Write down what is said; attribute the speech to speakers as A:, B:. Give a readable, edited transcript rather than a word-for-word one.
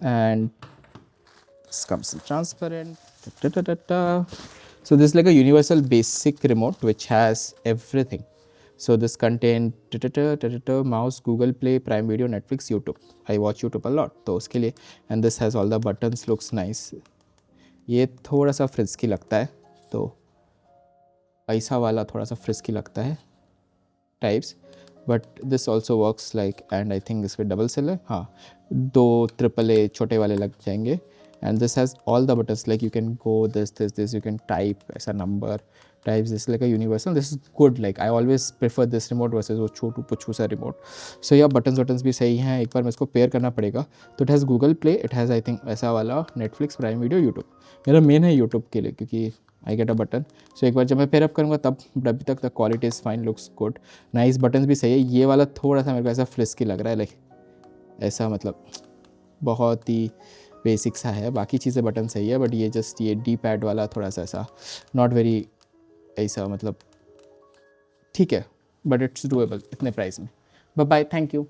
A: and this comes in transparent. Da, da, da, da, da. So this is like a universal basic remote which has everything. So this contain mouse, Google Play, Prime Video, Netflix, YouTube. I watch YouTube a lot, तो उसके लिए. And this has all the buttons, looks nice. ये थोड़ा सा frisky लगता है, तो पैसा वाला थोड़ा सा फ्रिस्की लगता है types, but this also works like. And I think इसके डबल सेल है, हाँ 2 AAA छोटे वाले लग जाएंगे. And this has all the buttons like you can go this you can type ऐसा number types. This like a universal. This is good. Like I always prefer this remote versus वो छोटू पुछू सा remote. सो या buttons भी सही हैं. एक बार मैं इसको पेयर करना पड़ेगा. तो it has Google play, it has I think ऐसा वाला नेटफ्लिक्स, प्राइम वीडियो, यूट्यूब. मेरा मेन है यूट्यूब के लिए क्योंकि आई गेट अ बटन. सो एक बार जब मैं पेयर अप करूँगा तब अभी तक the quality is fine, looks good, nice. Buttons भी सही है. ये वाला थोड़ा सा मेरे को ऐसा फ्रिस्की लग रहा है, लाइक ऐसा मतलब बहुत ही बेसिक सा है. बाकी चीज़ें बटन सही है, बट ये जस्ट ये डी पैड वाला थोड़ा सा ऐसा नॉट वेरी ऐसा मतलब ठीक है, बट इट्स डूएबल इतने प्राइस में. Bye, thank you.